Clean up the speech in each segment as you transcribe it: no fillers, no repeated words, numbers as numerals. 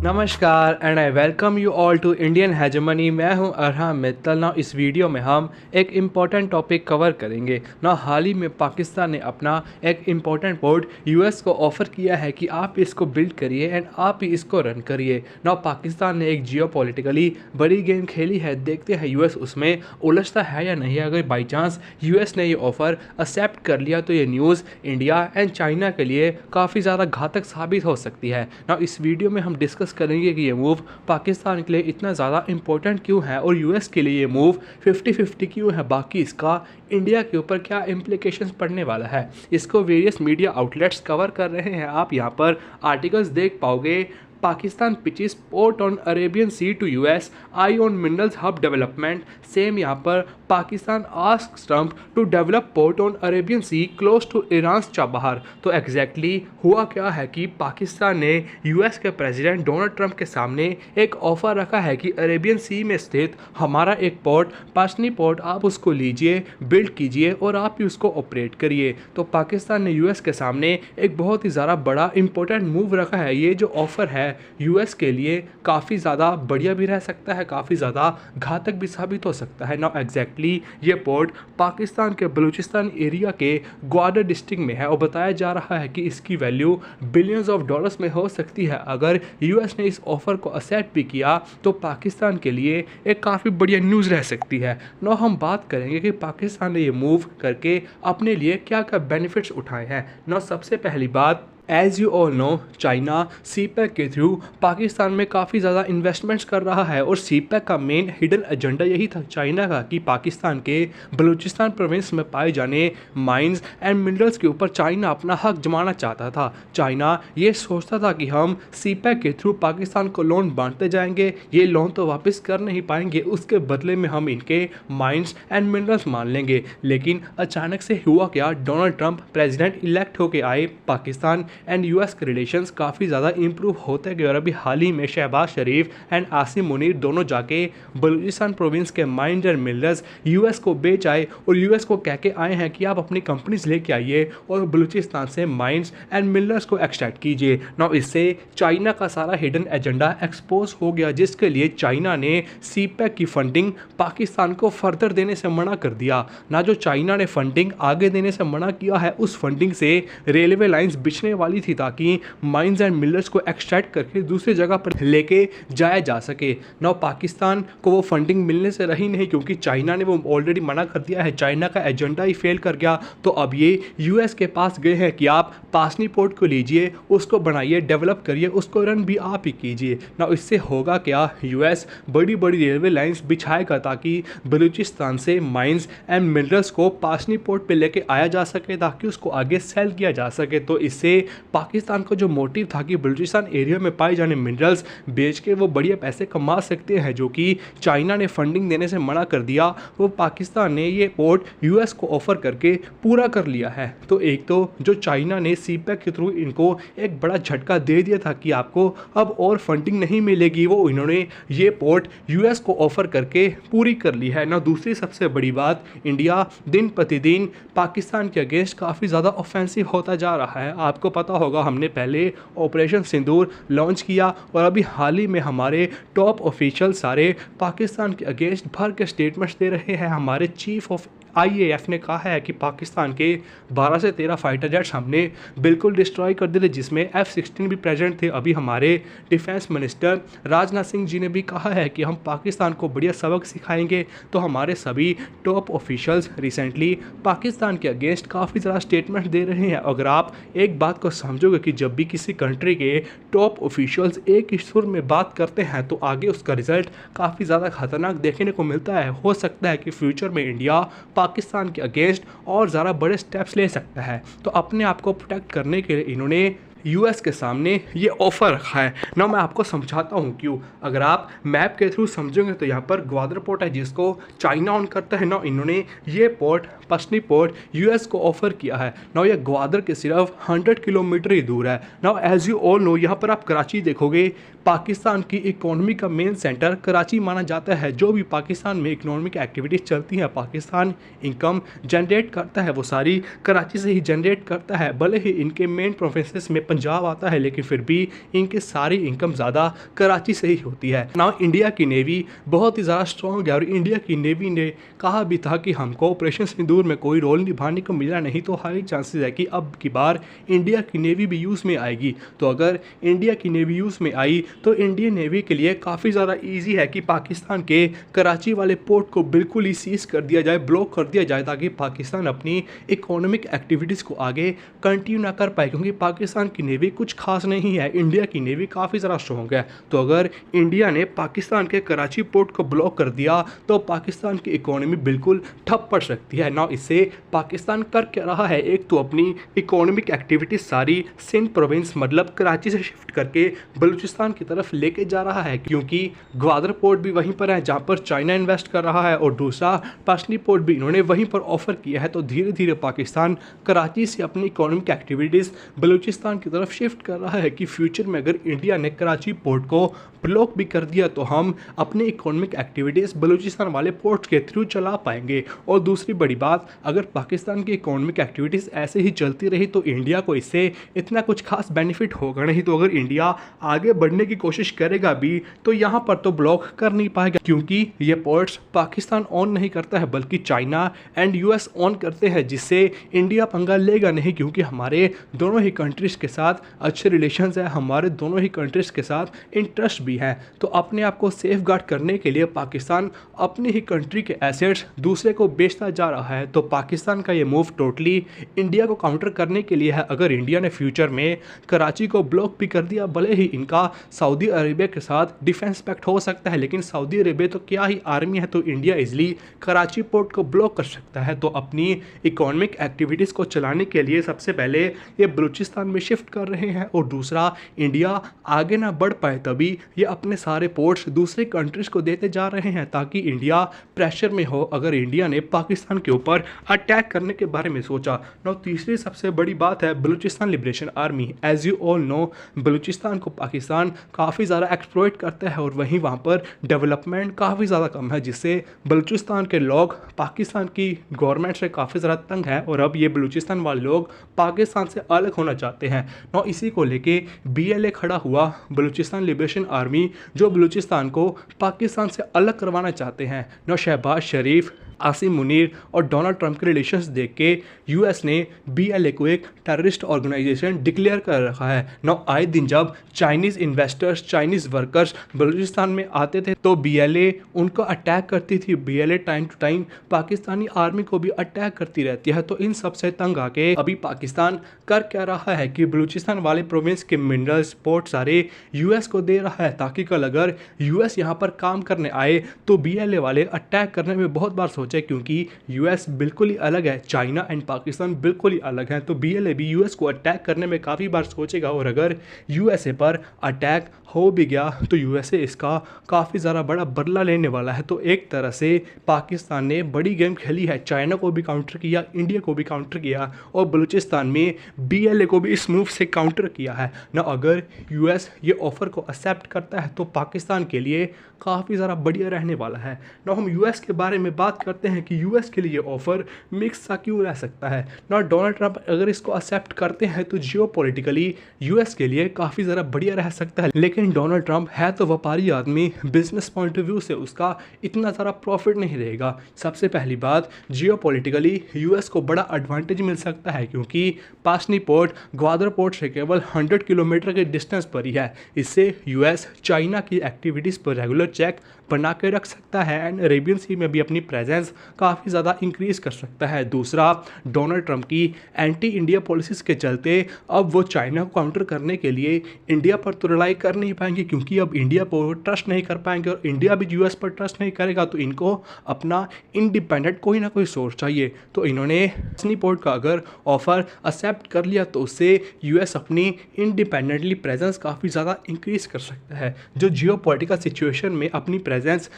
नमस्कार and I welcome you all to Indian hegemony. मैं हूं अरहम मित्तल। ना इस वीडियो में हम एक इम्पॉर्टेंट टॉपिक कवर करेंगे। ना हाल ही में पाकिस्तान ने अपना एक इम्पॉर्टेंट पोर्ट यूएस को ऑफ़र किया है कि आप इसको बिल्ड करिए एंड आप ही इसको रन करिए। ना पाकिस्तान ने एक जियोपॉलिटिकली बड़ी गेम खेली है। देखते हैं यूएस उसमें उलझता है या नहीं। अगर बाई चांस यूएस ने ये ऑफ़र एक्सेप्ट कर लिया तो ये न्यूज़ इंडिया एंड चाइना के लिए काफ़ी ज़्यादा घातक साबित हो सकती है। ना इस वीडियो में हम डिस्कस करेंगे कि ये मूव पाकिस्तान के लिए इतना ज़्यादा इंपॉर्टेंट क्यों है और यूएस के लिए ये मूव 50-50 क्यों है। बाकी इसका इंडिया के ऊपर क्या इम्प्लीकेशंस पड़ने वाला है, इसको वेरियस मीडिया आउटलेट्स कवर कर रहे हैं। आप यहाँ पर आर्टिकल्स देख पाओगे। Pakistan pitches port on Arabian sea to US, eye on minerals hub development. Same यहाँ पर Pakistan ask Trump to develop port on Arabian sea close to Iran Chabahar. तो एग्जैक्टली हुआ क्या है कि पाकिस्तान ने यूएस के प्रेसिडेंट डोनाल्ड ट्रंप के सामने एक ऑफ़र रखा है कि अरेबियन सी में स्थित हमारा एक पोर्ट पासनी पोर्ट आप उसको लीजिए, बिल्ड कीजिए और आप ही उसको ऑपरेट करिए। तो पाकिस्तान ने यूएस के सामने एक बहुत ही ज़्यादा बड़ा इंपॉर्टेंट मूव रखा है। ये जो ऑफ़र है यूएस के लिए काफ़ी ज़्यादा बढ़िया भी रह सकता है, काफ़ी ज़्यादा घातक भी साबित हो सकता है। ना एग्जैक्टली ये पोर्ट पाकिस्तान के बलूचिस्तान एरिया के ग्वादर डिस्ट्रिक्ट में है और बताया जा रहा है कि इसकी वैल्यू बिलियंस ऑफ डॉलर्स में हो सकती है। अगर यूएस ने इस ऑफ़र को एक्सेप्ट भी किया तो पाकिस्तान के लिए एक काफ़ी बढ़िया न्यूज़ रह सकती है। ना हम बात करेंगे कि पाकिस्तान ने ये मूव करके अपने लिए क्या क्या बेनिफिट्स उठाए हैं। ना सबसे पहली बात, as you all no, China CPEC के थ्रू पाकिस्तान में काफ़ी ज़्यादा इन्वेस्टमेंट्स कर रहा है और सीपैक का मेन हिडन एजेंडा यही था चाइना का कि पाकिस्तान के बलूचिस्तान प्रोविंस में पाए जाने माइंस एंड मिनरल्स के ऊपर चाइना अपना हक जमाना चाहता था। चाइना ये सोचता था कि हम सीपैक के थ्रू पाकिस्तान को लोन बांटते जाएंगे, ये लोन तो वापस कर नहीं पाएंगे, उसके बदले में हम इनके माइंस एंड मिनरल्स मान लेंगे। लेकिन अचानक से हुआ क्या, डोनाल्ड ट्रंप प्रेसिडेंट इलेक्ट होकर आए, पाकिस्तान एंड यूएस के रिलेशंस काफ़ी ज़्यादा इंप्रूव होते गए और अभी हाल ही में शहबाज शरीफ एंड आसिम मुनीर दोनों जाके बलूचिस्तान प्रोविंस के माइंस एंड मिनरल्स यूएस को बेच आए और यूएस को कह के आए हैं कि आप अपनी कंपनीज लेके आइए और बलूचिस्तान से माइंस एंड मिनरल्स को एक्सट्रैक्ट कीजिए। ना इससे चाइना का सारा हिडन एजेंडा एक्सपोज हो गया, जिसके लिए चाइना ने सीपैक की फंडिंग पाकिस्तान को फर्दर देने से मना कर दिया। ना जो चाइना ने फंडिंग आगे देने से मना किया है, उस फंडिंग से रेलवे लाइंस बिछने वाली थी ताकि माइंस एंड मिनरल्स को एक्सट्रैक्ट करके दूसरी जगह पर लेके जाया जा सके। ना पाकिस्तान को वो फंडिंग मिलने से रही नहीं क्योंकि चाइना ने वो ऑलरेडी मना कर दिया है, चाइना का एजेंडा ही फेल कर गया। तो अब ये यूएस के पास गए हैं कि आप पासनी पोर्ट को लीजिए, उसको बनाइए, डेवलप करिए, उसको रन भी आप ही कीजिए। ना इससे होगा क्या, यूएस बड़ी बड़ी रेलवे लाइंस बिछाएगा ताकि बलूचिस्तान से माइंस एंड मिनरल्स को पासनी पोर्ट पे लेके आया जा सके ताकि उसको आगे सेल किया जा सके। तो इससे पाकिस्तान का जो मोटिव था कि बलूचिस्तान एरिया में पाए जाने मिनरल्स बेच के वो बढ़िया पैसे कमा सकते हैं, जो कि चाइना ने फंडिंग देने से मना कर दिया, वो पाकिस्तान ने ये पोर्ट यूएस को ऑफर करके पूरा कर लिया है। तो एक तो जो चाइना ने सीपैक के थ्रू इनको एक बड़ा झटका दे दिया था कि आपको अब और फंडिंग नहीं मिलेगी, वो इन्होंने ये पोर्ट यूएस को ऑफर करके पूरी कर ली है। ना दूसरी सबसे बड़ी बात, इंडिया दिन प्रतिदिन पाकिस्तान के अगेंस्ट काफ़ी ज़्यादा ऑफेंसिव होता जा रहा है। आपको पता होगा हमने पहले ऑपरेशन सिंदूर लॉन्च किया और अभी हाल ही में हमारे टॉप ऑफिशियल सारे पाकिस्तान के अगेंस्ट भर के स्टेटमेंट्स दे रहे हैं। हमारे चीफ ऑफ आईएएफ ने कहा है कि पाकिस्तान के 12 से 13 फाइटर जेट्स हमने बिल्कुल डिस्ट्रॉय कर दिए, जिसमें F-16 भी प्रेजेंट थे। अभी हमारे डिफेंस मिनिस्टर राजनाथ सिंह जी ने भी कहा है कि हम पाकिस्तान को बढ़िया सबक सिखाएंगे। तो हमारे सभी टॉप ऑफिशियल्स रिसेंटली पाकिस्तान के अगेंस्ट काफ़ी ज़्यादा स्टेटमेंट दे रहे हैं। अगर आप एक बात को समझोगे कि जब भी किसी कंट्री के टॉप ऑफिशियल्स एक ही सुर में बात करते हैं तो आगे उसका रिजल्ट काफ़ी ज़्यादा खतरनाक देखने को मिलता है। हो सकता है कि फ्यूचर में इंडिया पाकिस्तान के अगेंस्ट और ज़्यादा बड़े स्टेप्स ले सकता है। तो अपने आप को प्रोटेक्ट करने के लिए इन्होंने यूएस के सामने ये ऑफ़र रखा है। ना मैं आपको समझाता हूँ क्यों। अगर आप मैप के थ्रू समझोगे तो यहाँ पर ग्वादर पोर्ट है जिसको चाइना ऑन करता है। ना इन्होंने ये पोर्ट पश्चिमी पोर्ट यूएस को ऑफ़र किया है। ना ये ग्वादर के सिर्फ 100 किलोमीटर ही दूर है। ना एज यू ऑल नो, यहाँ पर आप कराची देखोगे, पाकिस्तान की इकोनॉमी का मेन सेंटर कराची माना जाता है। जो भी पाकिस्तान में इकोनॉमिक एक्टिविटीज़ चलती हैं, पाकिस्तान इनकम जनरेट करता है, वो सारी कराची से ही जनरेट करता है। भले ही इनके मेन प्रोविंसेस में पंजाब आता है, लेकिन फिर भी इनकी सारी इनकम ज़्यादा कराची से ही होती है ना। इंडिया की नेवी बहुत ही ज़्यादा स्ट्रॉन्ग है और इंडिया की नेवी ने कहा भी था कि हमको ऑपरेशन सिंदूर में कोई रोल निभाने को मिला नहीं, तो हाई चांसेस है कि अब की बार इंडिया की नेवी भी यूज़ में आएगी। तो अगर इंडिया की नेवी यूज़ में आई तो इंडियन नेवी के लिए काफ़ी ज़्यादा ईजी है कि पाकिस्तान के कराची वाले पोर्ट को बिल्कुल ही सीज कर दिया जाए, ब्लॉक कर दिया जाए, ताकि पाकिस्तान अपनी इकोनॉमिक एक्टिविटीज़ को आगे कंटिन्यू ना कर पाए, क्योंकि पाकिस्तान की नेवी कुछ खास नहीं है, इंडिया की नेवी काफ़ी ज़्यादा स्ट्रॉन्ग है। तो अगर इंडिया ने पाकिस्तान के कराची पोर्ट को ब्लॉक कर दिया तो पाकिस्तान की इकोनॉमी बिल्कुल ठप पड़ सकती है ना। इससे पाकिस्तान कर क्या रहा है, एक तो अपनी इकोनॉमिक एक्टिविटीज सारी सिंध प्रोविंस मतलब कराची से शिफ्ट करके बलूचिस्तान की तरफ लेके जा रहा है, क्योंकि ग्वादर पोर्ट भी वहीं पर है जहां पर चाइना इन्वेस्ट कर रहा है और दूसरा पासनी पोर्ट भी इन्होंने वहीं पर ऑफर किया है। तो धीरे धीरे पाकिस्तान कराची से अपनी इकोनॉमिक एक्टिविटीज़ बलूचिस्तान की तरफ शिफ्ट कर रहा है कि फ्यूचर में अगर इंडिया ने कराची पोर्ट को ब्लॉक भी कर दिया तो हम अपनी इकोनॉमिक एक्टिविटीज़ बलूचिस्तान वाले पोर्ट के थ्रू चला पाएंगे। और दूसरी बड़ी बात, अगर पाकिस्तान की इकोनॉमिक एक्टिविटीज़ ऐसे ही चलती रही तो इंडिया को इससे इतना कुछ खास बेनिफिट होगा नहीं। तो अगर इंडिया आगे बढ़ने की कोशिश करेगा भी तो यहाँ पर तो ब्लॉक कर नहीं पाएगा, क्योंकि ये पोर्ट्स पाकिस्तान ऑन नहीं करता है बल्कि चाइना एंड यूएस ऑन करते हैं, जिससे इंडिया पंगा लेगा नहीं, क्योंकि हमारे दोनों ही कंट्रीज़ के साथ अच्छे रिलेशंस है, हमारे दोनों ही कंट्रीज़ के साथ इंटरेस्ट भी है। तो अपने आप को सेफ गार्ड करने के लिए पाकिस्तान अपनी ही कंट्री के एसेट्स दूसरे को बेचता जा रहा है। तो पाकिस्तान का ये मूव टोटली इंडिया को काउंटर करने के लिए है। अगर इंडिया ने फ्यूचर में कराची को ब्लॉक भी कर दिया, भले ही इनका सऊदी अरेबिया के साथ डिफेंस पैक्ट हो सकता है, लेकिन सऊदी अरेबिया तो क्या ही आर्मी है, तो इंडिया इजली कराची पोर्ट को ब्लॉक कर सकता है। तो अपनी इकोनॉमिक एक्टिविटीज़ को चलाने के लिए सबसे पहले ये बलूचिस्तान में शिफ्ट कर रहे हैं और दूसरा इंडिया आगे ना बढ़ पाए तभी ये अपने सारे पोर्ट्स दूसरे कंट्रीज़ को देते जा रहे हैं, ताकि इंडिया प्रेशर में हो अगर इंडिया ने पाकिस्तान के ऊपर अटैक करने के बारे में सोचा। नो तीसरी सबसे बड़ी बात है Balochistan liberation army. As you all know, Balochistan को पाकिस्तान काफ़ी ज़्यादा एक्सप्लॉइट करता है और वहीं वहाँ पर डेवलपमेंट काफ़ी ज़्यादा कम है, जिससे बलूचिस्तान के लोग पाकिस्तान की गवर्नमेंट से काफ़ी ज़्यादा तंग है और अब ये बलूचिस्तान वाले लोग पाकिस्तान से अलग होना चाहते हैं। नो इसी को लेके BLA खड़ा हुआ, बलूचिस्तान लिबरेशन आर्मी, जो बलूचिस्तान को पाकिस्तान से अलग करवाना चाहते हैं। नो शहबाज शरीफ, आसिम मुनीर और डोनाल्ड ट्रंप के रिलेशंस देख के यूएस ने BLA को एक टेररिस्ट ऑर्गेनाइजेशन डिक्लेयर कर रखा है। नौ आए दिन जब Chinese investors, Chinese workers Balochistan में आते थे तो BLA उनको अटैक करती थी। BLA time to time Pakistani army को भी अटैक करती रहती है। तो इन सब से तंग आके अभी पाकिस्तान कर क्या रहा है कि बलूचिस्तान वाले प्रोविंस के मिनरल्स, पोर्ट सारे यूएस को दे रहा है, ताकि कल अगर यूएस यहाँ पर काम करने आए तो BLA वाले अटैक करने में बहुत बार सोचे, क्योंकि यूएस बिल्कुल ही अलग है, चाइना एंड पाकिस्तान बिल्कुल ही अलग है। तो BLA भी यूएस को अटैक करने में काफ़ी बार सोचेगा और अगर यूएसए पर अटैक हो भी गया तो यूएसए इसका काफ़ी ज़्यादा बड़ा बदला लेने वाला है। तो एक तरह से पाकिस्तान ने बड़ी गेम खेली है, चाइना को भी काउंटर किया, इंडिया को भी काउंटर किया और बलूचिस्तान में BLA को भी इस मूव से काउंटर किया है ना। अगर यूएस ये ऑफ़र को एक्सेप्ट करता है तो पाकिस्तान के लिए काफ़ी ज़्यादा बढ़िया रहने वाला है ना। हम यूएस के बारे में बात करते हैं कि यूएस के लिए ऑफ़र मिक्स सा क्यों रह सकता है ना। डोनाल्ड ट्रंप अगर इसको एक्सेप्ट करते हैं तो जियोपॉलिटिकली यूएस के लिए काफ़ी ज़्यादा बढ़िया रह सकता है, लेकिन डोनाल्ड ट्रंप है तो व्यापारी आदमी, बिजनेस पॉइंट ऑफ व्यू से उसका इतना ज़्यादा प्रॉफिट नहीं रहेगा। सबसे पहली बात, जियोपॉलिटिकली यूएस को बड़ा एडवांटेज मिल सकता है, क्योंकि पासनी पोर्ट ग्वादर पोर्ट से केवल 100 किलोमीटर के डिस्टेंस पर ही है। इससे यूएस चाइना की एक्टिविटीज़ पर रेगुलर चेक बना के रख सकता है एंड अरेबियन सी में भी अपनी प्रेजेंस काफ़ी ज़्यादा इंक्रीज़ कर सकता है। दूसरा, डोनाल्ड ट्रंप की एंटी इंडिया पॉलिसीज़ के चलते अब वो चाइना को काउंटर करने के लिए इंडिया पर तो रिलाई कर नहीं पाएंगे, क्योंकि अब इंडिया पर ट्रस्ट नहीं कर पाएंगे और इंडिया भी यूएस पर ट्रस्ट नहीं करेगा। तो इनको अपना इंडिपेंडेंट कोई ना कोई सोर्स चाहिए। तो इन्होंने पासनी पोर्ट का अगर ऑफ़र एक्सेप्ट कर लिया तो उससे यूएस अपनी इंडिपेंडेंटली प्रेजेंस काफ़ी ज़्यादा इंक्रीज़ कर सकता है, जो जियोपॉलिटिकल सिचुएशन में अपनी प्रेजेंस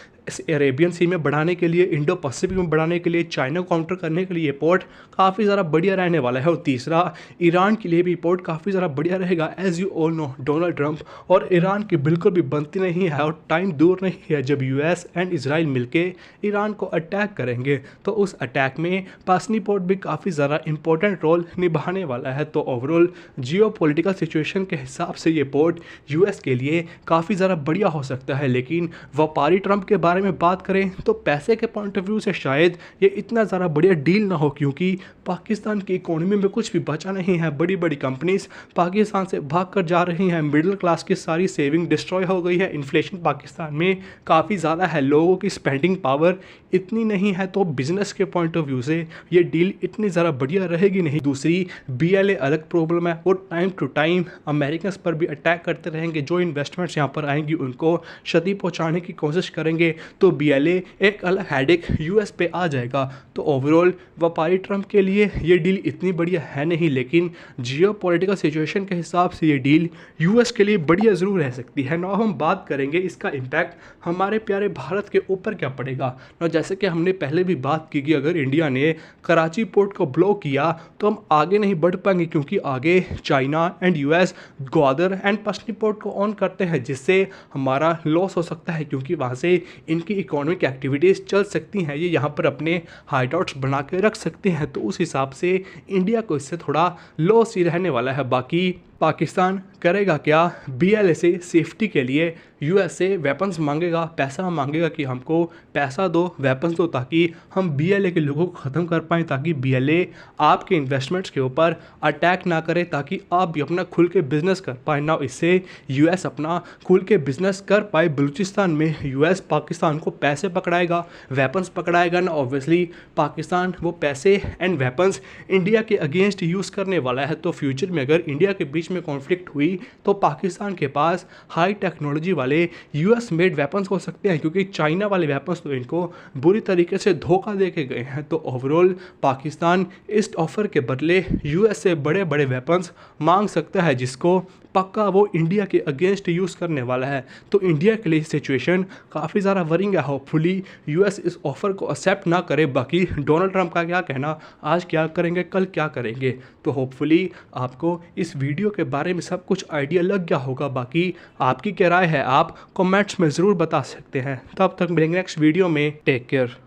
अरेबियन सी में बढ़ाने के लिए, इंडो पैसिफिक में बढ़ाने के लिए, चाइना को काउंटर करने के लिए ये पोर्ट काफ़ी ज़्यादा बढ़िया रहने वाला है। और तीसरा, ईरान के लिए भी पोर्ट काफ़ी ज़्यादा बढ़िया रहेगा। As you all no, Donald Trump और ईरान की बिल्कुल भी बनती नहीं है और टाइम दूर नहीं है जब यूएस एंड इजराइल मिलके ईरान को अटैक करेंगे। तो उस अटैक में पासनी पोर्ट भी काफ़ी ज़्यादा इंपॉर्टेंट रोल निभाने वाला है। तो ओवरऑल जियो पॉलिटिकल सिचुएशन के हिसाब से ये पोर्ट यूएस के लिए काफ़ी ज़्यादा बढ़िया हो सकता है। लेकिन व्यापारी ट्रंप के बारे में बात करें तो पैसे के पॉइंट ऑफ व्यू से शायद ये इतना ज़्यादा बढ़िया डील ना हो, क्योंकि पाकिस्तान की इकोनॉमी में कुछ भी बचा नहीं है। बड़ी बड़ी कंपनीज पाकिस्तान से भाग कर जा रही हैं, मिडिल क्लास की सारी सेविंग डिस्ट्रॉय हो गई है, इन्फ्लेशन पाकिस्तान में काफ़ी ज़्यादा है, लोगों की स्पेंडिंग पावर इतनी नहीं है। तो बिजनेस के पॉइंट ऑफ व्यू से ये डील इतनी ज़्यादा बढ़िया रहेगी नहीं। दूसरी, BLA अलग प्रॉब्लम है, वो टाइम टू टाइम अमेरिकन पर भी अटैक करते रहेंगे, जो इन्वेस्टमेंट्स यहाँ पर आएंगी उनको क्षति पहुँचाने की कोशिश करेंगे। तो BLA एक अलग हेडेक यूएस पे आ जाएगा। तो ओवरऑल व्यापारी ट्रंप के लिए ये डील इतनी बढ़िया है नहीं, लेकिन जियो पॉलिटिकल सिचुएशन के हिसाब से ये डील यूएस के लिए बढ़िया ज़रूर रह सकती है। ना हम बात करेंगे इसका इम्पैक्ट हमारे प्यारे भारत के ऊपर क्या पड़ेगा। ना जैसे कि हमने पहले भी बात की कि अगर इंडिया ने कराची पोर्ट को ब्लॉक किया तो हम आगे नहीं बढ़ पाएंगे, क्योंकि आगे China and US Gwadar and पश्चिमी पोर्ट को ऑन करते हैं, जिससे हमारा लॉस हो सकता है, क्योंकि वहाँ से इनकी इकोनॉमिक एक्टिविटीज़ चल सकती हैं, ये यहाँ पर अपने हाइडआउट्स बना के रख सकते हैं। तो उस हिसाब से इंडिया को इससे थोड़ा लॉस ही रहने वाला है। बाकी पाकिस्तान करेगा क्या, BLA से सेफ्टी के लिए यूएस से वेपन्स मांगेगा, पैसा मांगेगा कि हमको पैसा दो, वेपन्स दो, ताकि हम BLA के लोगों को ख़त्म कर पाएँ, ताकि BLA आपके इन्वेस्टमेंट्स के ऊपर अटैक ना करे, ताकि आप भी अपना खुल के बिजनेस कर पाए। ना इससे यूएस अपना खुल के बिजनेस कर पाए। बलूचिस्तान में यूएस पाकिस्तान को पैसे पकड़ाएगा, वेपन्स पकड़ाएगा ना, ऑब्वियसली पाकिस्तान वो पैसे एंड वेपन्स इंडिया के अगेंस्ट यूज़ करने वाला है। तो फ्यूचर में अगर इंडिया के बीच में कॉन्फ्लिक्ट हुई तो पाकिस्तान के पास हाई टेक्नोलॉजी वाले यूएस मेड वेपन्स हो सकते हैं, क्योंकि चाइना वाले वेपन्स तो इनको बुरी तरीके से धोखा दे के गए हैं। तो ओवरऑल पाकिस्तान इस ऑफर के बदले यूएस से बड़े बड़े वेपन्स मांग सकता है, जिसको पक्का वो इंडिया के अगेंस्ट यूज़ करने वाला है। तो इंडिया के लिए सिचुएशन काफ़ी ज़्यादा वरिंग है। होपफुली यूएस इस ऑफ़र को एक्सेप्ट ना करे। बाकी डोनाल्ड ट्रंप का क्या कहना, आज क्या करेंगे कल क्या करेंगे। तो होपफुली आपको इस वीडियो के बारे में सब कुछ आइडिया लग गया होगा। बाकी आपकी क्या राय है आप कमेंट्स में ज़रूर बता सकते हैं। तब तक मिलेंगे नेक्स्ट वीडियो में। Take care.